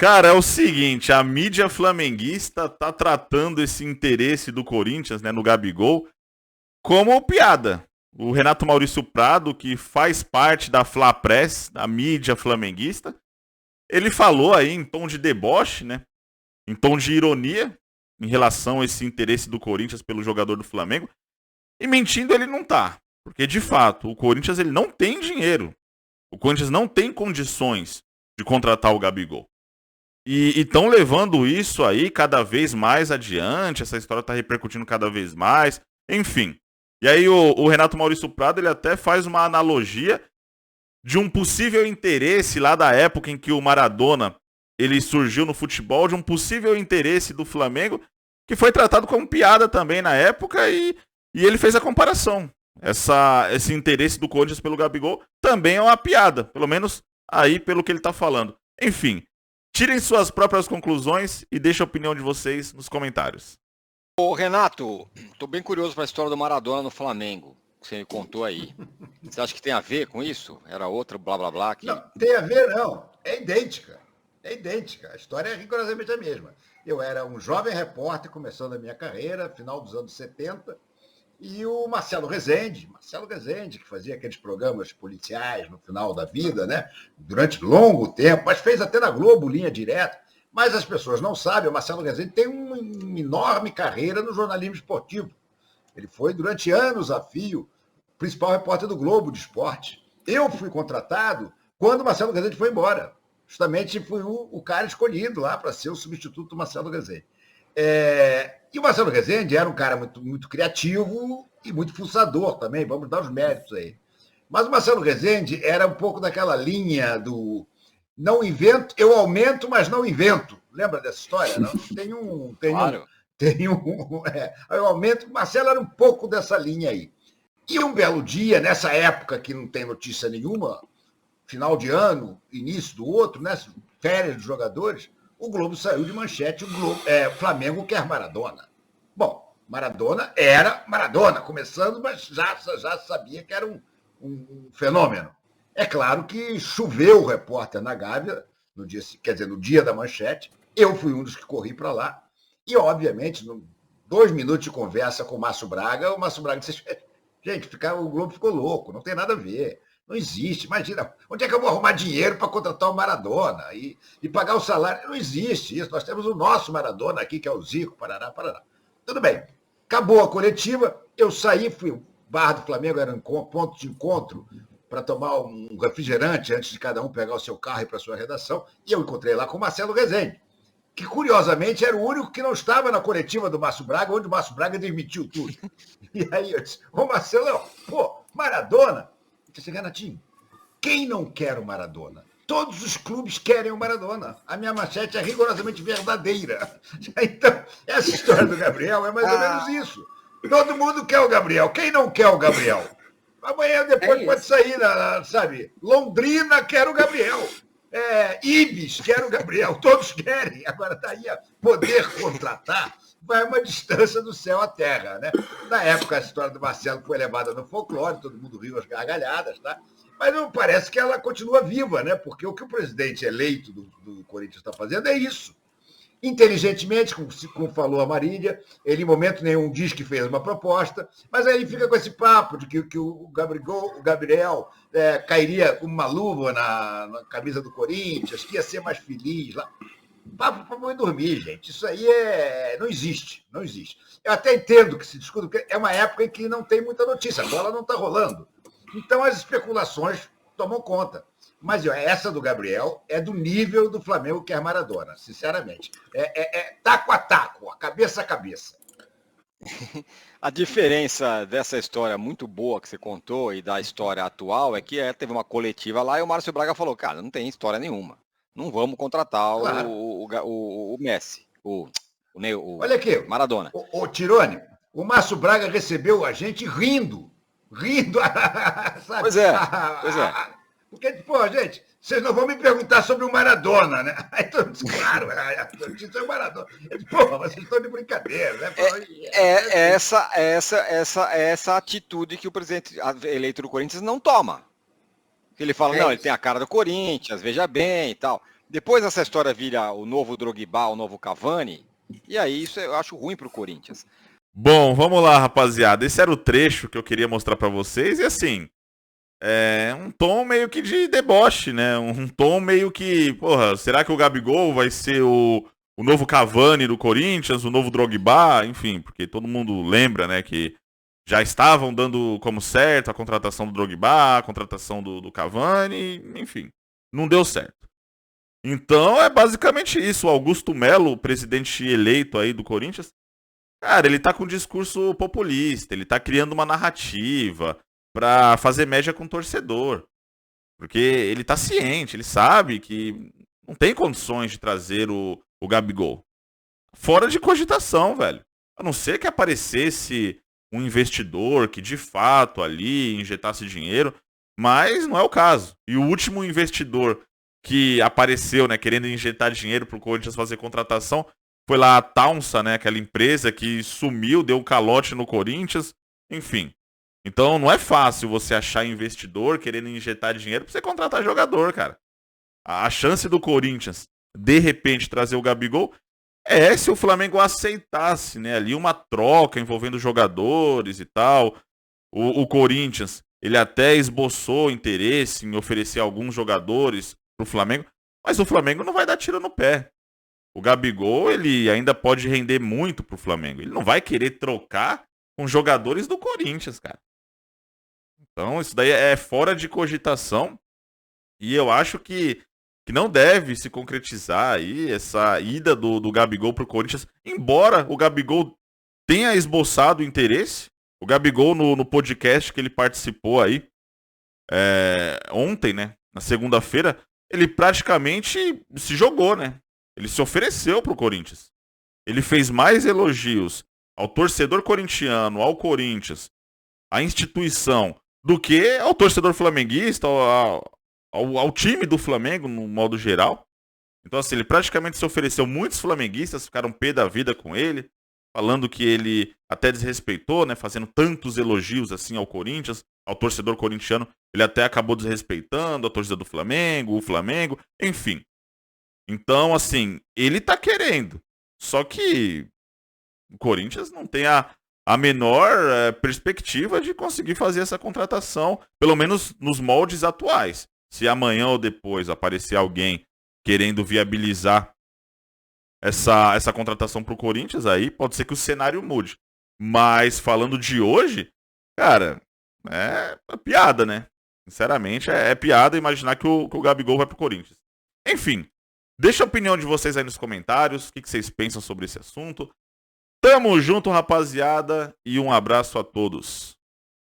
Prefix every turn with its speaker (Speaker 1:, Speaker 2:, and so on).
Speaker 1: Cara, é o seguinte, a mídia flamenguista tá tratando esse interesse do Corinthians, né, no Gabigol, como piada. O Renato Maurício Prado, que faz parte da Fla Press, da mídia flamenguista, ele falou aí em tom de deboche, né, em tom de ironia, em relação a esse interesse do Corinthians pelo jogador do Flamengo, e mentindo ele não tá, porque de fato, o Corinthians ele não tem dinheiro. O Corinthians não tem condições de contratar o Gabigol. E estão levando isso aí cada vez mais adiante, essa história está repercutindo cada vez mais, enfim. E aí o Renato Maurício Prado ele até faz uma analogia de um possível interesse lá da época em que o Maradona ele surgiu no futebol, de um possível interesse do Flamengo, que foi tratado como piada também na época, e ele fez a comparação. Esse interesse do Corinthians pelo Gabigol também é uma piada, pelo menos aí pelo que ele está falando. Enfim, tirem suas próprias conclusões e deixem a opinião de vocês nos comentários.
Speaker 2: Ô Renato, tô bem curioso para a história do Maradona no Flamengo, que você me contou aí. Você acha que tem a ver com isso? Era outro blá blá blá que...
Speaker 3: Não, tem a ver não. É idêntica. É idêntica. A história é rigorosamente a mesma. Eu era um jovem repórter começando a minha carreira, final dos anos 70, e o Marcelo Rezende, que fazia aqueles programas policiais no final da vida, né? Durante longo tempo, mas fez até na Globo, linha direta. Mas as pessoas não sabem, o Marcelo Rezende tem uma enorme carreira no jornalismo esportivo. Ele foi, durante anos a fio, principal repórter do Globo de Esporte. Eu fui contratado quando o Marcelo Rezende foi embora. Justamente fui o cara escolhido lá para ser o substituto do Marcelo Rezende. E o Marcelo Rezende era um cara muito, muito criativo e muito fuçador também, vamos dar os méritos aí. Mas o Marcelo Rezende era um pouco daquela linha do não invento, eu aumento, mas não invento. Lembra dessa história? Não?
Speaker 2: Claro.
Speaker 3: Eu aumento, o Marcelo era um pouco dessa linha aí. E um belo dia, nessa época que não tem notícia nenhuma, final de ano, início do outro, né? Férias dos jogadores, o Globo saiu de manchete, o Flamengo quer Maradona. Bom, Maradona era Maradona, começando, mas já sabia que era um fenômeno. É claro que choveu o repórter na Gávea, no dia da manchete, eu fui um dos que corri para lá, e obviamente, 2 minutos de conversa com o Márcio Braga disse, gente, o Globo ficou louco, não tem nada a ver. Não existe. Imagina, onde é que eu vou arrumar dinheiro para contratar o Maradona e pagar o salário? Não existe isso. Nós temos o nosso Maradona aqui, que é o Zico, Parará. Tudo bem. Acabou a coletiva, eu saí, fui. O bar do Flamengo era um ponto de encontro para tomar um refrigerante antes de cada um pegar o seu carro e ir para a sua redação. E eu encontrei lá com o Marcelo Rezende, que curiosamente era o único que não estava na coletiva do Márcio Braga, onde o Márcio Braga desmentiu tudo. E aí eu disse, ô Marcelo, Maradona? Eu disse, Renatinho, quem não quer o Maradona? Todos os clubes querem o Maradona. A minha manchete é rigorosamente verdadeira. Então, essa história do Gabriel é mais ou menos isso. Todo mundo quer o Gabriel. Quem não quer o Gabriel? Amanhã depois pode sair, sabe? Londrina quer o Gabriel. Ibis quer o Gabriel. Todos querem. Agora está aí a poder contratar. Vai uma distância do céu à terra, né? Na época, a história do Marcelo foi levada no folclore, todo mundo riu as gargalhadas, tá? Mas não parece que ela continua viva, né? Porque o que o presidente eleito do Corinthians está fazendo é isso. Inteligentemente, como falou a Marília, ele em momento nenhum diz que fez uma proposta, mas aí ele fica com esse papo de que o Gabriel cairia como uma luva na camisa do Corinthians, que ia ser mais feliz lá. Papo para mãe dormir, gente. Isso aí não existe, não existe. Eu até entendo que se discute, porque é uma época em que não tem muita notícia, a bola não está rolando. Então as especulações tomam conta. Mas essa do Gabriel é do nível do Flamengo que é Maradona, sinceramente. Taco a taco, a cabeça a cabeça.
Speaker 2: A diferença dessa história muito boa que você contou e da história atual é que teve uma coletiva lá e o Márcio Braga falou, cara, não tem história nenhuma. Não vamos contratar
Speaker 3: Claro.
Speaker 2: o Messi,
Speaker 3: Olha aqui,
Speaker 2: Maradona.
Speaker 3: O Tirone, o Márcio Braga recebeu a gente rindo, sabe?
Speaker 2: Pois é.
Speaker 3: Porque, gente, vocês não vão me perguntar sobre o Maradona, né? Aí todo mundo disse, claro, a notícia é o Maradona. Eu disse, vocês estão de brincadeira, né?
Speaker 2: Essa atitude que o presidente eleito do Corinthians não toma. Ele fala, não, ele tem a cara do Corinthians, veja bem e tal. Depois essa história vira o novo Drogba, o novo Cavani, e aí isso eu acho ruim pro Corinthians.
Speaker 1: Bom, vamos lá, rapaziada. Esse era o trecho que eu queria mostrar pra vocês. E assim, é um tom meio que de deboche, né? Um tom meio que, porra, será que o Gabigol vai ser o novo Cavani do Corinthians, o novo Drogba? Enfim, porque todo mundo lembra, né, que já estavam dando como certo a contratação do Drogba, a contratação do Cavani, enfim, não deu certo. Então é basicamente isso. O Augusto Melo, o presidente eleito aí do Corinthians, cara, ele tá com um discurso populista, ele tá criando uma narrativa pra fazer média com o torcedor. Porque ele tá ciente, ele sabe que não tem condições de trazer o Gabigol. Fora de cogitação, velho. A não ser que aparecesse um investidor que de fato ali injetasse dinheiro, mas não é o caso. E o último investidor que apareceu, né, querendo injetar dinheiro pro Corinthians fazer contratação, foi lá a Taunsa, né, aquela empresa que sumiu, deu um calote no Corinthians, enfim. Então não é fácil você achar investidor querendo injetar dinheiro pra você contratar jogador, cara. A chance do Corinthians, de repente, trazer o Gabigol é se o Flamengo aceitasse, né, ali uma troca envolvendo jogadores e tal. O Corinthians, ele até esboçou interesse em oferecer alguns jogadores pro Flamengo, mas o Flamengo não vai dar tiro no pé. O Gabigol, ele ainda pode render muito pro Flamengo. Ele não vai querer trocar com jogadores do Corinthians, cara. Então, isso daí é fora de cogitação. E eu acho que não deve se concretizar aí essa ida do Gabigol pro Corinthians. Embora o Gabigol tenha esboçado interesse. O Gabigol, no podcast que ele participou aí ontem, né? Na segunda-feira, ele praticamente se jogou, né? Ele se ofereceu pro Corinthians. Ele fez mais elogios ao torcedor corintiano, ao Corinthians, à instituição, do que ao torcedor flamenguista, ao time do Flamengo, no modo geral. Então, assim, ele praticamente se ofereceu. Muitos flamenguistas ficaram pé da vida com ele, falando que ele até desrespeitou, né? Fazendo tantos elogios assim ao Corinthians, ao torcedor corintiano. Ele até acabou desrespeitando a torcida do Flamengo, o Flamengo, enfim. Então, assim, ele tá querendo. Só que o Corinthians não tem a menor perspectiva de conseguir fazer essa contratação, pelo menos nos moldes atuais. Se amanhã ou depois aparecer alguém querendo viabilizar essa contratação pro Corinthians, aí pode ser que o cenário mude. Mas falando de hoje, cara, é piada, né? Sinceramente, é piada imaginar que o Gabigol vai pro Corinthians. Enfim, deixa a opinião de vocês aí nos comentários, o que vocês pensam sobre esse assunto. Tamo junto, rapaziada, e um abraço a todos.